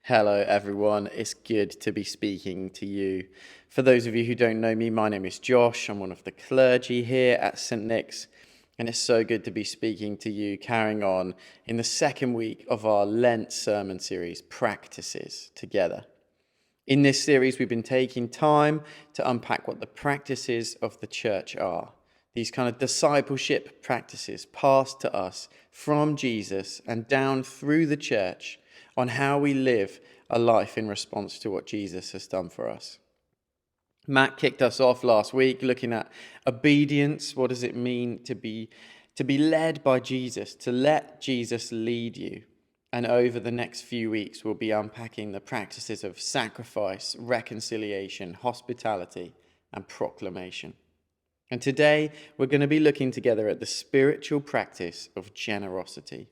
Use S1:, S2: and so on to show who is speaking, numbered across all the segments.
S1: Hello, everyone. It's good to be speaking to you. For those of you who don't know me, my name is Josh. I'm one of the clergy here at St. Nick's, and it's so good to be speaking to you, carrying on in the second week of our Lent sermon series, Practices Together. In this series, we've been taking time to unpack what the practices of the church are. These kind of discipleship practices passed to us from Jesus and down through the church on how we live a life in response to what Jesus has done for us. Matt kicked us off last week looking at obedience. What does it mean to be led by Jesus, to let Jesus lead you? And over the next few weeks, we'll be unpacking the practices of sacrifice, reconciliation, hospitality, and proclamation. And today, we're going to be looking together at the spiritual practice of generosity.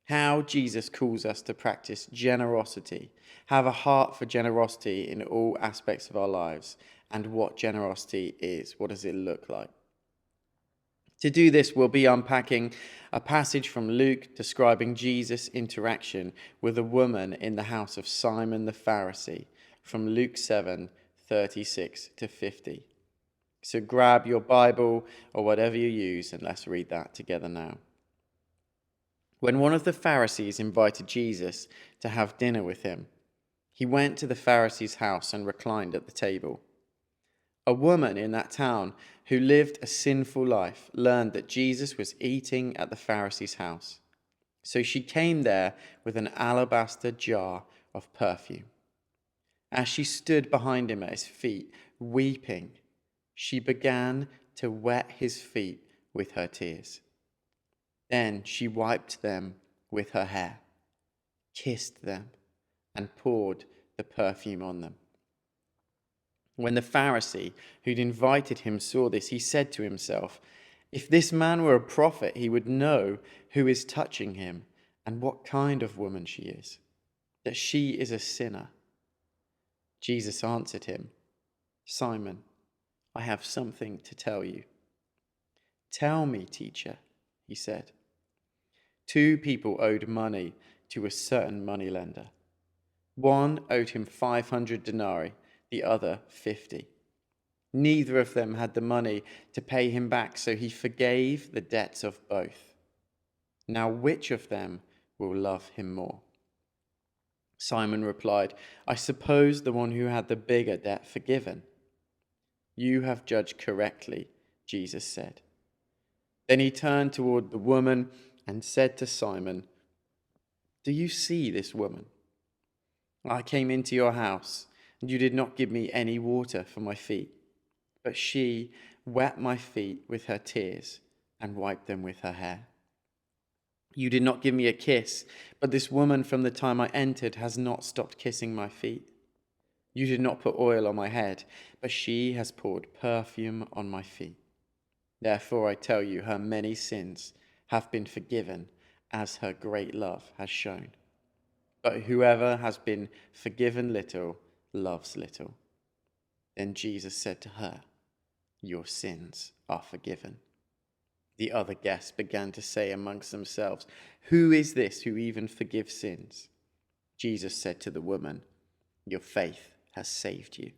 S1: How Jesus calls us to practice generosity, have a heart for generosity in all aspects of our lives, and what generosity is. What does it look like? To do this, we'll be unpacking a passage from Luke describing Jesus' interaction with a woman in the house of Simon the Pharisee, from Luke 7:36 to 50. So grab your Bible or whatever you use and let's read that together now. When one of the Pharisees invited Jesus to have dinner with him, he went to the Pharisee's house and reclined at the table. A woman in that town who lived a sinful life learned that Jesus was eating at the Pharisee's house. So she came there with an alabaster jar of perfume. As she stood behind him at his feet, weeping, she began to wet his feet with her tears. Then she wiped them with her hair, kissed them, and poured the perfume on them. When the Pharisee who'd invited him saw this, he said to himself, "If this man were a prophet, he would know who is touching him and what kind of woman she is, that she is a sinner." Jesus answered him, "Simon, I have something to tell you." "Tell me, teacher," he said. Two people owed money to a certain moneylender. One owed him 500 denarii, the other 50. Neither of them had the money to pay him back, so he forgave the debts of both. Now which of them will love him more? Simon replied, "I suppose the one who had the bigger debt forgiven." "You have judged correctly," Jesus said. Then he turned toward the woman and said to Simon, "Do you see this woman? I came into your house, and you did not give me any water for my feet, but she wet my feet with her tears and wiped them with her hair. You did not give me a kiss, but this woman from the time I entered has not stopped kissing my feet. You did not put oil on my head, but she has poured perfume on my feet. Therefore I tell you, her many sins have been forgiven, as her great love has shown. But whoever has been forgiven little loves little." Then Jesus said to her, "Your sins are forgiven." The other guests began to say amongst themselves, "Who is this who even forgives sins?" Jesus said to the woman, "Your faith has saved you.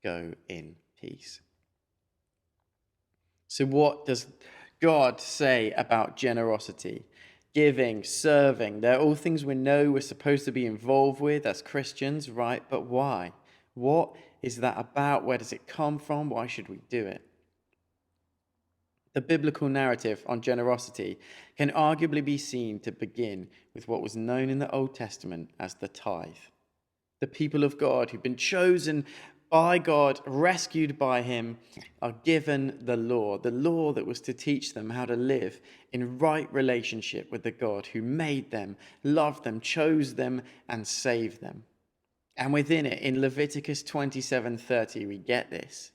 S1: Go in peace." So what does God say about generosity, giving, serving? They're all things we know we're supposed to be involved with as Christians, right? But why? What is that about? Where does it come from? Why should we do it? The biblical narrative on generosity can arguably be seen to begin with what was known in the Old Testament as the tithe. The people of God who've been chosen by God, rescued by him, are given the law that was to teach them how to live in right relationship with the God who made them, loved them, chose them, and saved them. And within it, in Leviticus 27:30, we get this: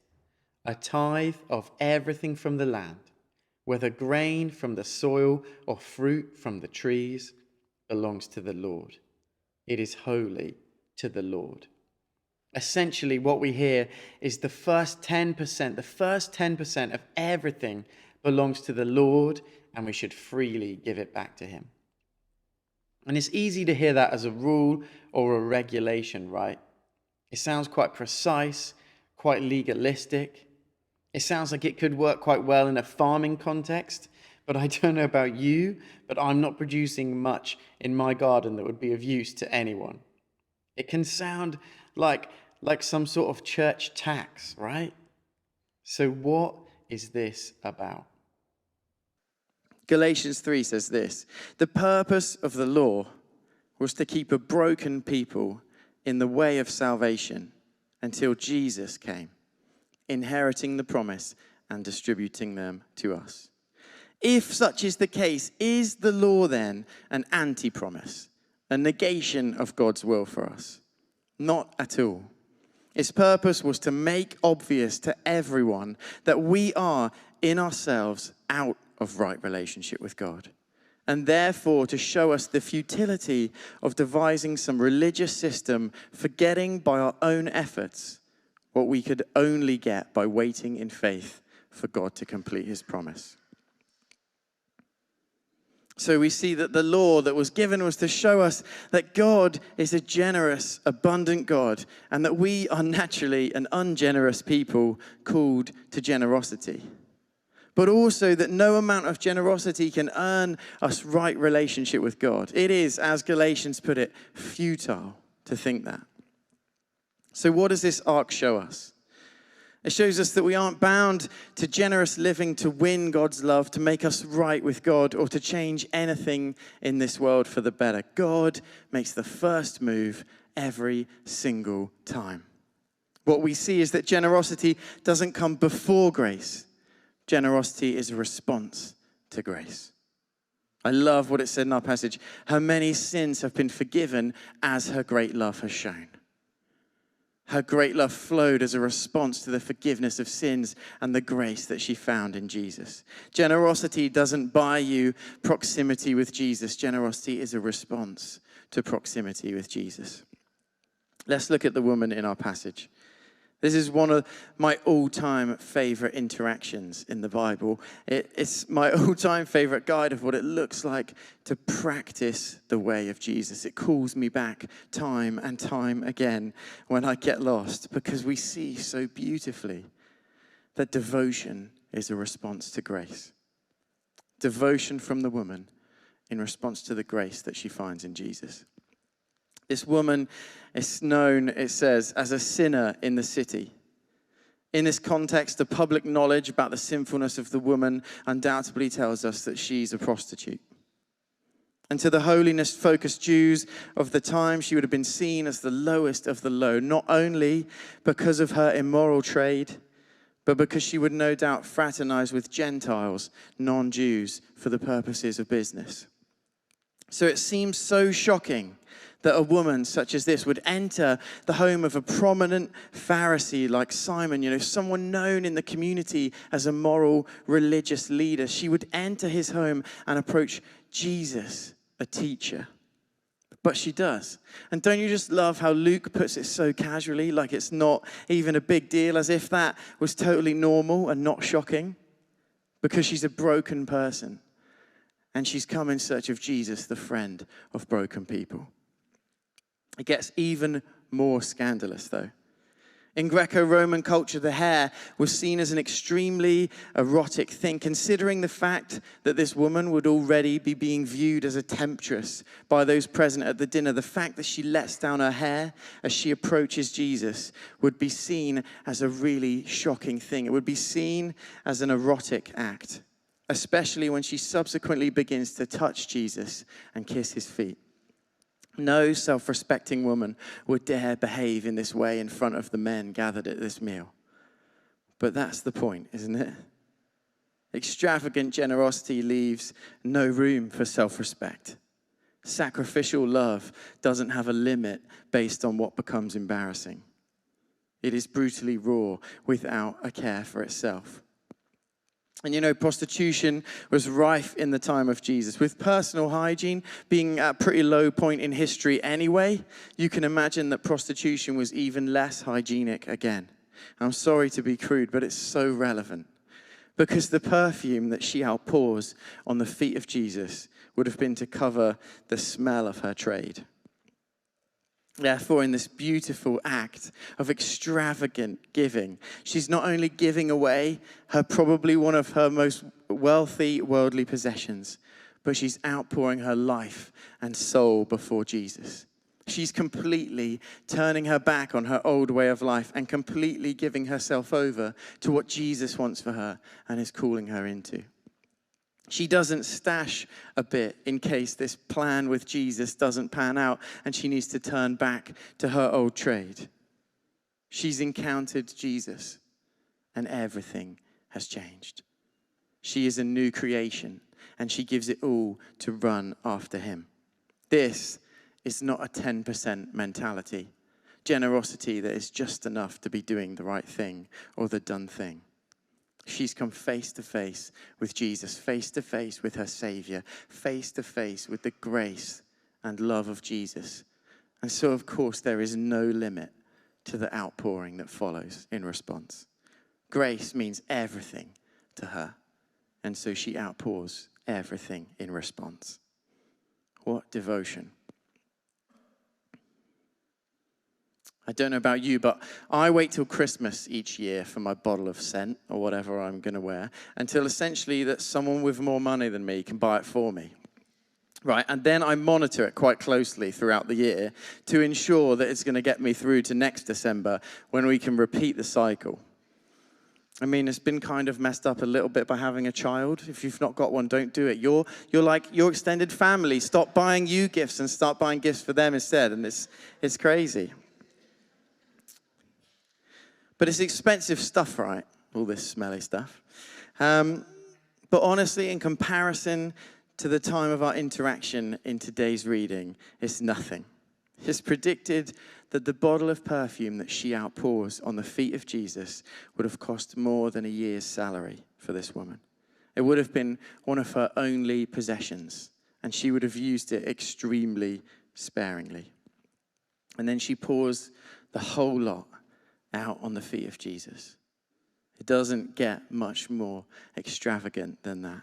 S1: a tithe of everything from the land, whether grain from the soil or fruit from the trees, belongs to the Lord. It is holy to the Lord. Essentially, what we hear is the first 10% of everything belongs to the Lord, and we should freely give it back to him. And it's easy to hear that as a rule or a regulation, right? It sounds quite precise, quite legalistic. It sounds like it could work quite well in a farming context, but I don't know about you, but I'm not producing much in my garden that would be of use to anyone. It can sound like some sort of church tax, right? So what is this about?
S2: Galatians 3 says this: the purpose of the law was to keep a broken people in the way of salvation until Jesus came, inheriting the promise and distributing them to us. If such is the case, is the law then an anti-promise, a negation of God's will for us? Not at all. Its purpose was to make obvious to everyone that we are in ourselves out of right relationship with God, and therefore to show us the futility of devising some religious system, forgetting by our own efforts what we could only get by waiting in faith for God to complete his promise. So we see that the law that was given was to show us that God is a generous, abundant God, and that we are naturally an ungenerous people called to generosity. But also that no amount of generosity can earn us right relationship with God. It is, as Galatians put it, futile to think that. So what does this arc show us? It shows us that we aren't bound to generous living to win God's love, to make us right with God, or to change anything in this world for the better. God makes the first move every single time. What we see is that generosity doesn't come before grace. Generosity is a response to grace. I love what it said in our passage. Her many sins have been forgiven as her great love has shown. Her great love flowed as a response to the forgiveness of sins and the grace that she found in Jesus. Generosity doesn't buy you proximity with Jesus. Generosity is a response to proximity with Jesus. Let's look at the woman in our passage. This is one of my all-time favorite interactions in the Bible. It's my all-time favorite guide of what it looks like to practice the way of Jesus. It calls me back time and time again when I get lost, because we see so beautifully that devotion is a response to grace. Devotion from the woman in response to the grace that she finds in Jesus. This woman is known, it says, as a sinner in the city. In this context, the public knowledge about the sinfulness of the woman undoubtedly tells us that she's a prostitute. And to the holiness-focused Jews of the time, she would have been seen as the lowest of the low, not only because of her immoral trade, but because she would no doubt fraternize with Gentiles, non-Jews, for the purposes of business. So it seems so shocking that a woman such as this would enter the home of a prominent Pharisee like Simon, someone known in the community as a moral religious leader. She would enter his home and approach Jesus, a teacher. But she does. And don't you just love how Luke puts it so casually, like it's not even a big deal, as if that was totally normal and not shocking? Because she's a broken person. And she's come in search of Jesus, the friend of broken people. It gets even more scandalous, though. In Greco-Roman culture, the hair was seen as an extremely erotic thing, considering the fact that this woman would already be being viewed as a temptress by those present at the dinner. The fact that she lets down her hair as she approaches Jesus would be seen as a really shocking thing. It would be seen as an erotic act, especially when she subsequently begins to touch Jesus and kiss his feet. No self-respecting woman would dare behave in this way in front of the men gathered at this meal. But that's the point, isn't it? Extravagant generosity leaves no room for self-respect. Sacrificial love doesn't have a limit based on what becomes embarrassing. It is brutally raw without a care for itself. And prostitution was rife in the time of Jesus. With personal hygiene being at a pretty low point in history anyway, you can imagine that prostitution was even less hygienic again. I'm sorry to be crude, but it's so relevant. Because the perfume that she outpours on the feet of Jesus would have been to cover the smell of her trade. Therefore, in this beautiful act of extravagant giving, she's not only giving away probably one of her most wealthy worldly possessions, but she's outpouring her life and soul before Jesus. She's completely turning her back on her old way of life and completely giving herself over to what Jesus wants for her and is calling her into. She doesn't stash a bit in case this plan with Jesus doesn't pan out and she needs to turn back to her old trade. She's encountered Jesus and everything has changed. She is a new creation and she gives it all to run after him. This is not a 10% mentality, generosity that is just enough to be doing the right thing or the done thing. She's come face to face with Jesus, face to face with her Savior, face to face with the grace and love of Jesus. And so, of course, there is no limit to the outpouring that follows in response. Grace means everything to her, and so she outpours everything in response. What devotion. I don't know about you, but I wait till Christmas each year for my bottle of scent or whatever I'm going to wear until essentially that someone with more money than me can buy it for me. Right, and then I monitor it quite closely throughout the year to ensure that it's going to get me through to next December when we can repeat the cycle. I mean, it's been kind of messed up a little bit by having a child. If you've not got one, don't do it. You're like your extended family. Stop buying you gifts and start buying gifts for them instead, and it's crazy. But it's expensive stuff, right? All this smelly stuff. But honestly, in comparison to the time of our interaction in today's reading, it's nothing. It's predicted that the bottle of perfume that she outpours on the feet of Jesus would have cost more than a year's salary for this woman. It would have been one of her only possessions, and she would have used it extremely sparingly. And then she pours the whole lot out on the feet of Jesus. It doesn't get much more extravagant than that.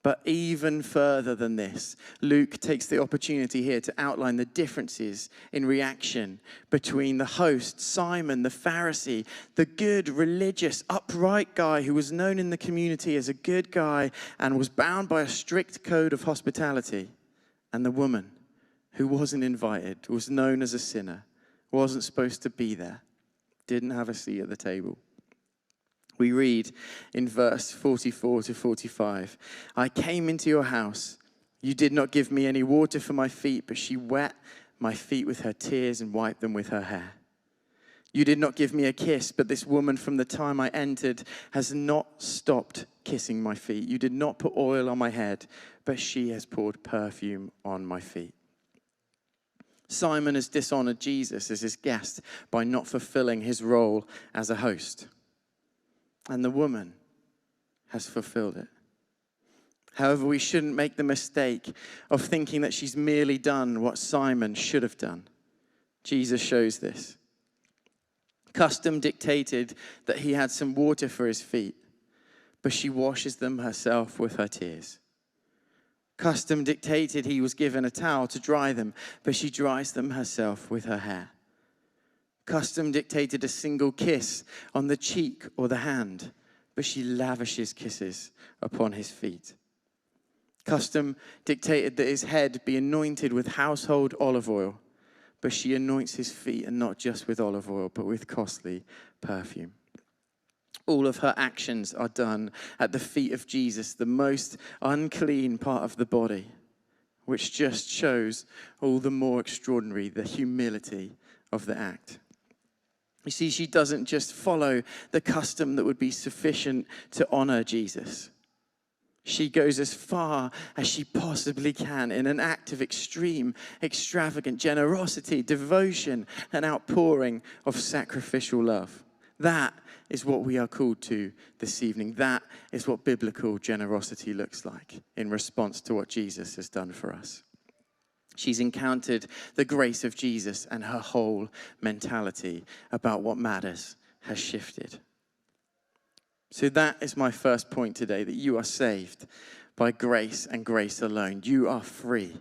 S2: But even further than this, Luke takes the opportunity here to outline the differences in reaction between the host, Simon, the Pharisee, the good, religious, upright guy who was known in the community as a good guy and was bound by a strict code of hospitality, and the woman who wasn't invited, was known as a sinner, wasn't supposed to be there, didn't have a seat at the table. We read in verse 44 to 45, I came into your house. You did not give me any water for my feet, but she wet my feet with her tears and wiped them with her hair. You did not give me a kiss, but this woman from the time I entered has not stopped kissing my feet. You did not put oil on my head, but she has poured perfume on my feet. Simon has dishonored Jesus as his guest by not fulfilling his role as a host. And the woman has fulfilled it. However, we shouldn't make the mistake of thinking that she's merely done what Simon should have done. Jesus shows this. Custom dictated that he had some water for his feet, but she washes them herself with her tears. Custom dictated he was given a towel to dry them, but she dries them herself with her hair. Custom dictated a single kiss on the cheek or the hand, but she lavishes kisses upon his feet. Custom dictated that his head be anointed with household olive oil, but she anoints his feet, and not just with olive oil, but with costly perfume. All of her actions are done at the feet of Jesus, the most unclean part of the body, which just shows all the more extraordinary the humility of the act. You see, she doesn't just follow the custom that would be sufficient to honor Jesus. She goes as far as she possibly can in an act of extreme, extravagant generosity, devotion, and outpouring of sacrificial love. That is what we are called to this evening. That is what biblical generosity looks like in response to what Jesus has done for us. She's encountered the grace of Jesus, and her whole mentality about what matters has shifted. So that is my first point today, that you are saved by grace and grace alone. You are free.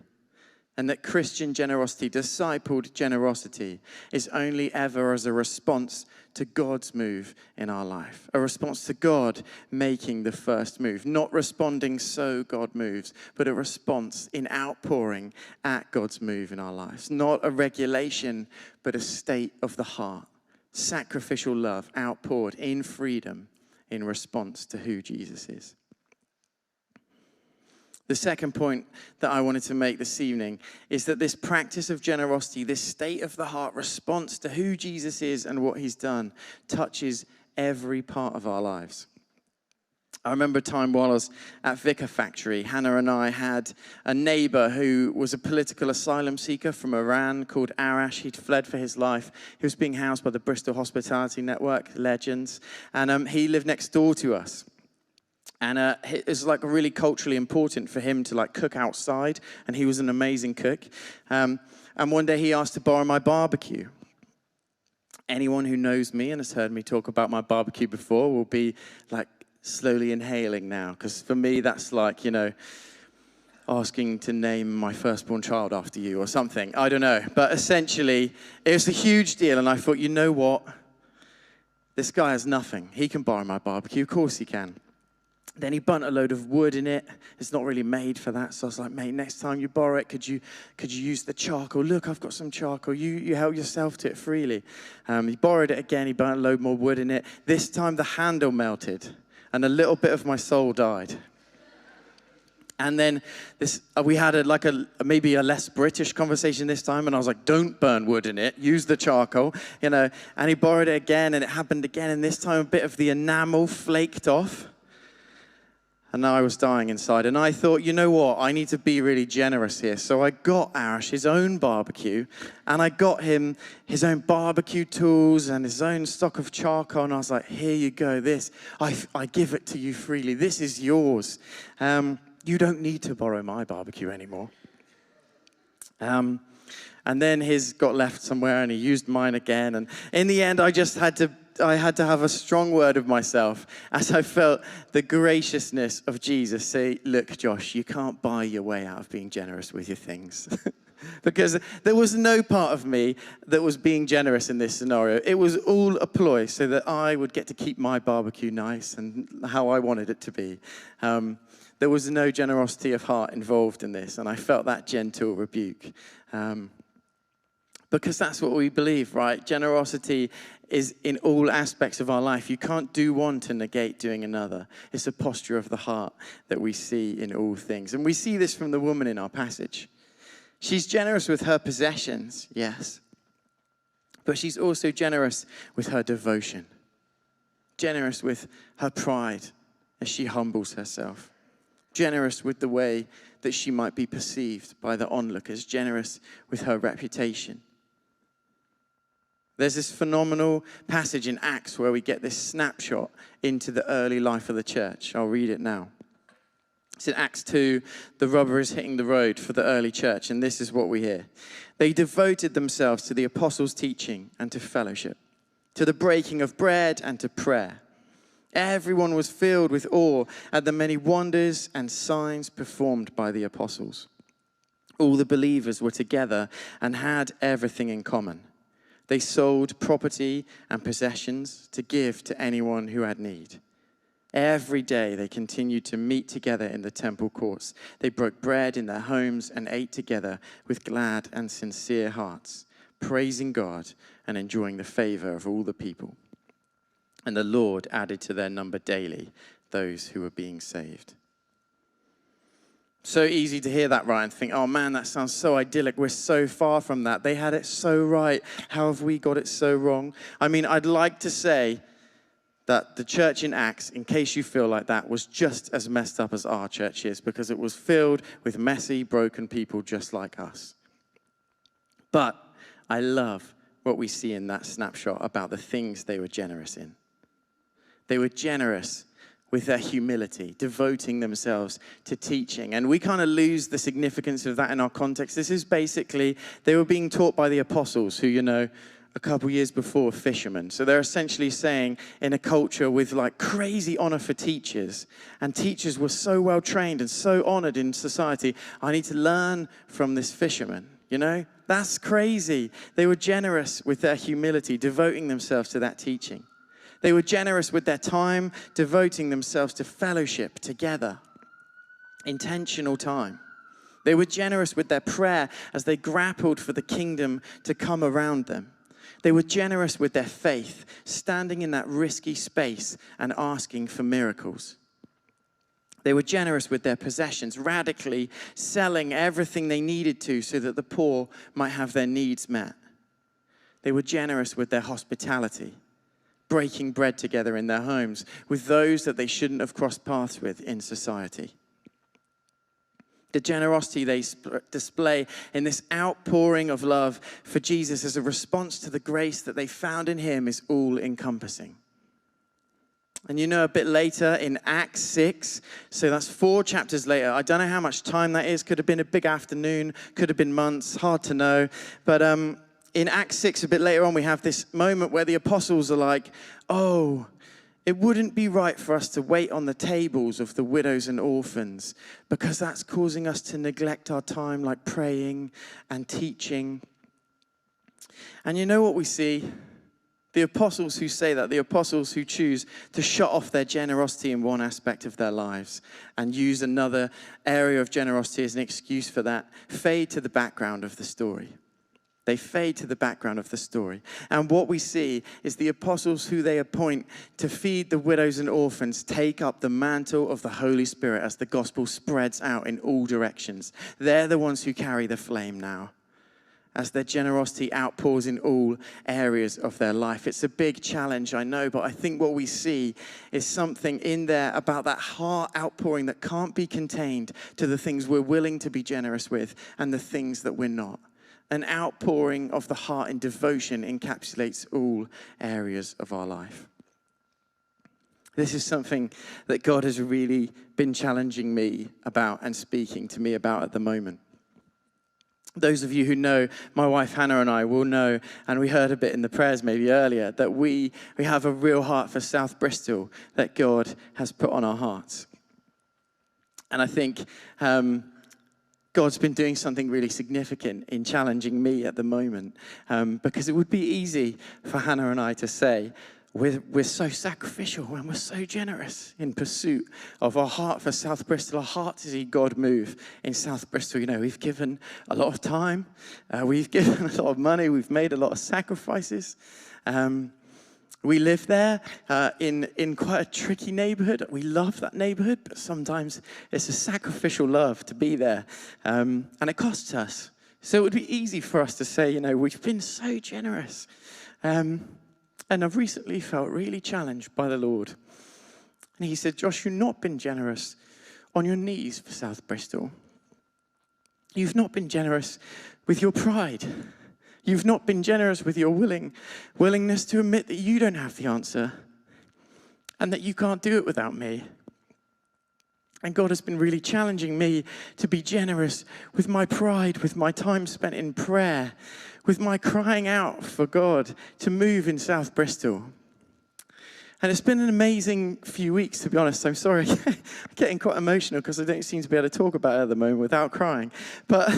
S2: And that Christian generosity, discipled generosity, is only ever as a response to God's move in our life. A response to God making the first move. Not responding so God moves, but a response in outpouring at God's move in our lives. Not a regulation, but a state of the heart. Sacrificial love outpoured in freedom in response to who Jesus is. The second point that I wanted to make this evening is that this practice of generosity, this state of the heart response to who Jesus is and what he's done, touches every part of our lives. I remember a time while I was at Vicar Factory, Hannah and I had a neighbor who was a political asylum seeker from Iran called Arash. He'd fled for his life. He was being housed by the Bristol Hospitality Network, legends, and he lived next door to us. And it was like really culturally important for him to like cook outside, and he was an amazing cook. And one day he asked to borrow my barbecue. Anyone who knows me and has heard me talk about my barbecue before will be like slowly inhaling now, because for me that's like, you know, asking to name my firstborn child after you or something. I don't know. But essentially, it was a huge deal, and I thought, you know what? This guy has nothing. He can borrow my barbecue. Of course he can. Then he burnt a load of wood in it. It's not really made for that. So I was like, mate, next time you borrow it, could you use the charcoal? Look, I've got some charcoal. You help yourself to it freely. He borrowed it again. He burnt a load more wood in it. This time the handle melted and a little bit of my soul died. And then we had maybe a less British conversation this time, and I was like, don't burn wood in it, use the charcoal, you know. And he borrowed it again, and it happened again, and this time a bit of the enamel flaked off. And now I was dying inside. And I thought, you know what? I need to be really generous here. So I got Arash his own barbecue. And I got him his own barbecue tools and his own stock of charcoal. And I was like, here you go. I give it to you freely. This is yours. You don't need to borrow my barbecue anymore. And then his got left somewhere and he used mine again. And in the end, I had to have a strong word of myself as I felt the graciousness of Jesus say, look, Josh, you can't buy your way out of being generous with your things. Because there was no part of me that was being generous in this scenario. It was all a ploy so that I would get to keep my barbecue nice and how I wanted it to be. There was no generosity of heart involved in this, and I felt that gentle rebuke. Because that's what we believe, right? Generosity is in all aspects of our life. You can't do one to negate doing another. It's a posture of the heart that we see in all things. And we see this from the woman in our passage. She's generous with her possessions, yes. But she's also generous with her devotion. Generous with her pride as she humbles herself. Generous with the way that she might be perceived by the onlookers. Generous with her reputation. There's this phenomenal passage in Acts where we get this snapshot into the early life of the church. I'll read it now. It's in Acts 2, the rubber is hitting the road for the early church, and this is what we hear. They devoted themselves to the apostles' teaching and to fellowship, to the breaking of bread and to prayer. Everyone was filled with awe at the many wonders and signs performed by the apostles. All the believers were together and had everything in common. They sold property and possessions to give to anyone who had need. Every day they continued to meet together in the temple courts. They broke bread in their homes and ate together with glad and sincere hearts, praising God and enjoying the favor of all the people. And the Lord added to their number daily those who were being saved. So easy to hear that, right, and think, oh man, that sounds so idyllic. We're so far from that. They had it so right. How have we got it so wrong? I mean, I'd like to say that the church in Acts, in case you feel like that, was just as messed up as our church is, because it was filled with messy, broken people just like us. But I love what we see in that snapshot about the things they were generous in. They were generous with their humility, devoting themselves to teaching. And we kind of lose the significance of that in our context. This is basically, they were being taught by the apostles who, a couple years before fishermen. So they're essentially saying, in a culture with like crazy honor for teachers, and teachers were so well trained and so honored in society, I need to learn from this fisherman. You know, that's crazy. They were generous with their humility, devoting themselves to that teaching. They were generous with their time, devoting themselves to fellowship together, intentional time. They were generous with their prayer as they grappled for the kingdom to come around them. They were generous with their faith, standing in that risky space and asking for miracles. They were generous with their possessions, radically selling everything they needed to so that the poor might have their needs met. They were generous with their hospitality, breaking bread together in their homes with those that they shouldn't have crossed paths with in society. The generosity they display in this outpouring of love for Jesus as a response to the grace that they found in him is all-encompassing. And you know, a bit later in Acts 6, so that's 4 chapters later. I don't know how much time that is. Could have been a big afternoon, could have been months, hard to know. But in Acts 6, a bit later on, we have this moment where the apostles are like, oh, it wouldn't be right for us to wait on the tables of the widows and orphans because that's causing us to neglect our time like praying and teaching. And you know what we see? The apostles who say that, the apostles who choose to shut off their generosity in one aspect of their lives and use another area of generosity as an excuse for that, fade to the background of the story. They fade to the background of the story. And what we see is the apostles who they appoint to feed the widows and orphans take up the mantle of the Holy Spirit as the gospel spreads out in all directions. They're the ones who carry the flame now, as their generosity outpours in all areas of their life. It's a big challenge, I know, but I think what we see is something in there about that heart outpouring that can't be contained to the things we're willing to be generous with and the things that we're not. An outpouring of the heart in devotion encapsulates all areas of our life. This is something that God has really been challenging me about and speaking to me about at the moment. Those of you who know my wife Hannah and I will know, and we heard a bit in the prayers maybe earlier, that we have a real heart for South Bristol that God has put on our hearts. And I think God's been doing something really significant in challenging me at the moment, because it would be easy for Hannah and I to say, we're so sacrificial and we're so generous in pursuit of our heart for South Bristol, our heart to see God move in South Bristol. You know, we've given a lot of time, we've given a lot of money, we've made a lot of sacrifices. We live there in quite a tricky neighborhood. We love that neighborhood, but sometimes it's a sacrificial love to be there. And it costs us. So it would be easy for us to say, you know, we've been so generous. And I've recently felt really challenged by the Lord. And he said, Josh, you've not been generous on your knees for South Bristol. You've not been generous with your pride. You've not been generous with your willingness to admit that you don't have the answer and that you can't do it without me. And God has been really challenging me to be generous with my pride, with my time spent in prayer, with my crying out for God to move in South Bristol. And it's been an amazing few weeks, to be honest. I'm sorry, I'm getting quite emotional because I don't seem to be able to talk about it at the moment without crying. But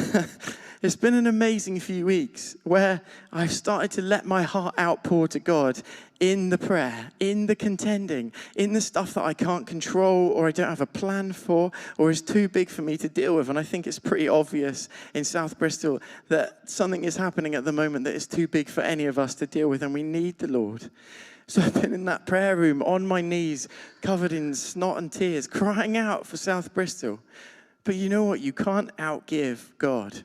S2: it's been an amazing few weeks where I've started to let my heart outpour to God in the prayer, in the contending, in the stuff that I can't control or I don't have a plan for or is too big for me to deal with. And I think it's pretty obvious in South Bristol that something is happening at the moment that is too big for any of us to deal with, and we need the Lord. So I've been in that prayer room on my knees, covered in snot and tears, crying out for South Bristol. But you know what? You can't outgive God.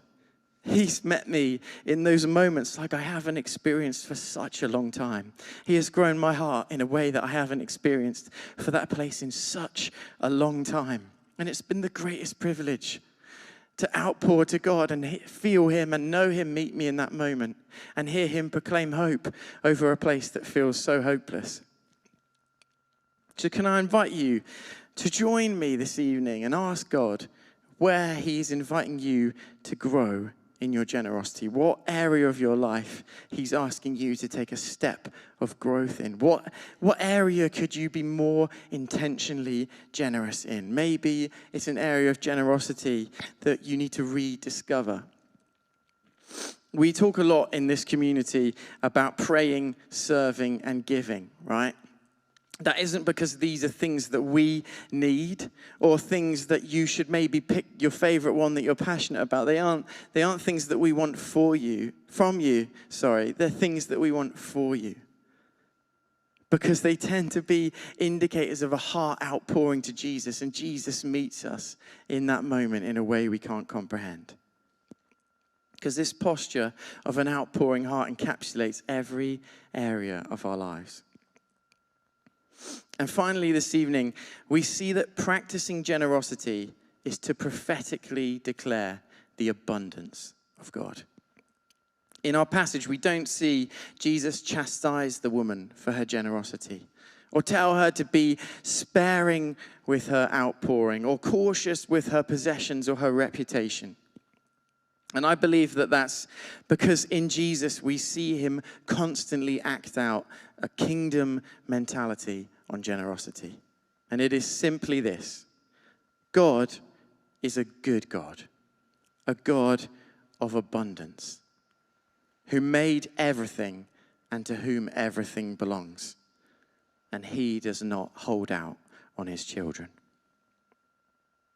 S2: He's met me in those moments like I haven't experienced for such a long time. He has grown my heart in a way that I haven't experienced for that place in such a long time. And it's been the greatest privilege to outpour to God and feel him and know him meet me in that moment and hear him proclaim hope over a place that feels so hopeless. So can I invite you to join me this evening and ask God where he's inviting you to grow in your generosity? What area of your life he's asking you to take a step of growth in? What area could you be more intentionally generous in? Maybe it's an area of generosity that you need to rediscover. We talk a lot in this community about praying, serving, and giving, right? That isn't because these are things that we need or things that you should maybe pick your favorite one that you're passionate about. They aren't things that we want from you. They're things that we want for you. Because they tend to be indicators of a heart outpouring to Jesus, and Jesus meets us in that moment in a way we can't comprehend. Because this posture of an outpouring heart encapsulates every area of our lives. And finally, this evening, we see that practicing generosity is to prophetically declare the abundance of God. In our passage, we don't see Jesus chastise the woman for her generosity, or tell her to be sparing with her outpouring, or cautious with her possessions or her reputation. And I believe that that's because in Jesus we see him constantly act out a kingdom mentality on generosity. And it is simply this: God is a good God, a God of abundance, who made everything and to whom everything belongs. And he does not hold out on his children.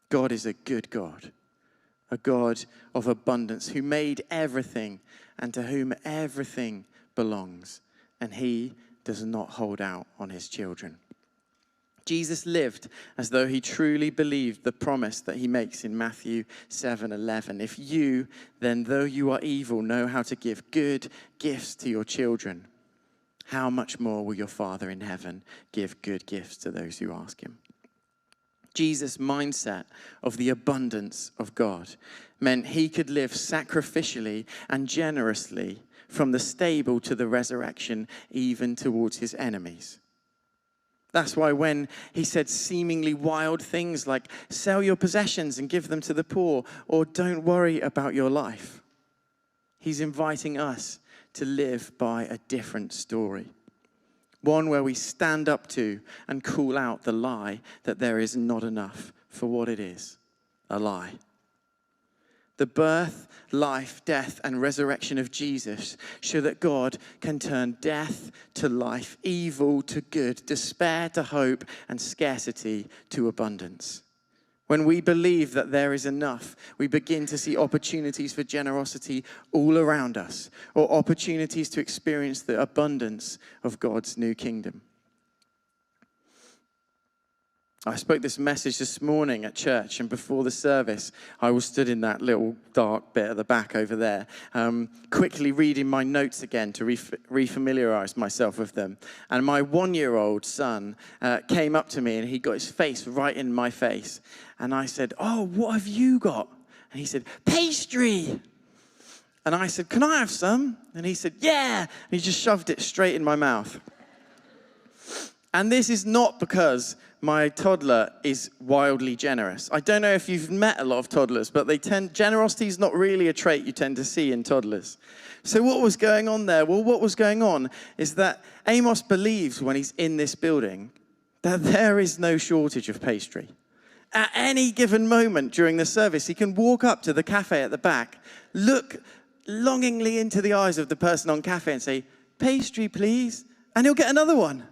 S2: God is a good God, a God of abundance, who made everything and to whom everything belongs. And he does not hold out on his children. Jesus lived as though he truly believed the promise that he makes in Matthew 7:11. If you, then though you are evil, know how to give good gifts to your children, how much more will your Father in heaven give good gifts to those who ask him? Jesus' mindset of the abundance of God meant he could live sacrificially and generously from the stable to the resurrection, even towards his enemies. That's why when he said seemingly wild things like sell your possessions and give them to the poor, or don't worry about your life, he's inviting us to live by a different story. One where we stand up to and call out the lie that there is not enough for what it is, a lie. The birth, life, death, and resurrection of Jesus show that God can turn death to life, evil to good, despair to hope, and scarcity to abundance. When we believe that there is enough, we begin to see opportunities for generosity all around us, or opportunities to experience the abundance of God's new kingdom. I spoke this message this morning at church, and before the service, I was stood in that little dark bit at the back over there, quickly reading my notes again to refamiliarize myself with them. And my 1-year-old son came up to me, and he got his face right in my face. And I said, "Oh, what have you got?" And he said, "Pastry." And I said, "Can I have some?" And he said, "Yeah." And he just shoved it straight in my mouth. And this is not because my toddler is wildly generous. I don't know if you've met a lot of toddlers, but generosity is not really a trait you tend to see in toddlers. So what was going on there? Well, what was going on is that Amos believes when he's in this building that there is no shortage of pastry. At any given moment during the service, he can walk up to the cafe at the back, look longingly into the eyes of the person on cafe and say, "Pastry, please," and he'll get another one.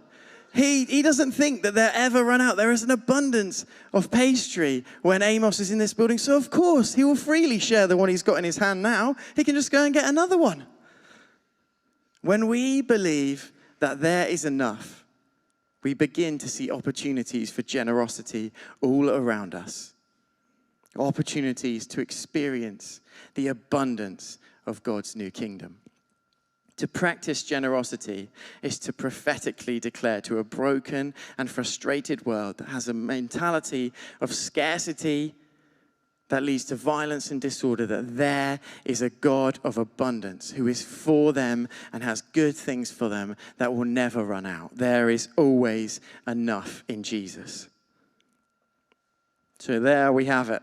S2: He doesn't think that they'll ever run out. There is an abundance of pastry when Amos is in this building. So, of course, he will freely share the one he's got in his hand now. He can just go and get another one. When we believe that there is enough, we begin to see opportunities for generosity all around us. Opportunities to experience the abundance of God's new kingdom. To practice generosity is to prophetically declare to a broken and frustrated world that has a mentality of scarcity that leads to violence and disorder, that there is a God of abundance who is for them and has good things for them that will never run out. There is always enough in Jesus. So there we have it.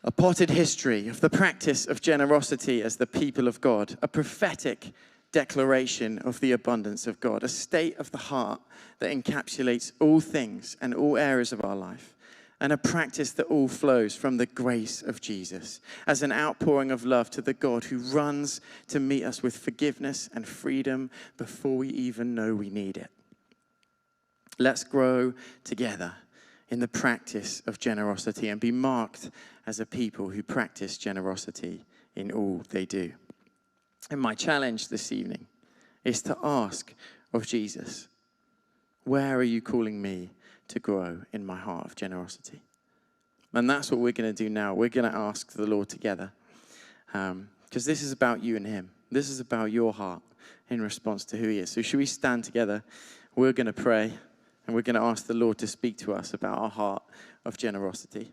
S2: a potted history of the practice of generosity as the people of God, a prophetic declaration of the abundance of God, a state of the heart that encapsulates all things and all areas of our life, and a practice that all flows from the grace of Jesus as an outpouring of love to the God who runs to meet us with forgiveness and freedom before we even know we need it. Let's grow together in the practice of generosity and be marked as a people who practice generosity in all they do. And my challenge this evening is to ask of Jesus, where are you calling me to grow in my heart of generosity? And that's what we're going to do now. We're going to ask the Lord together, because this is about you and him. This is about your heart in response to who he is. So should we stand together? We're going to pray, and we're going to ask the Lord to speak to us about our heart of generosity.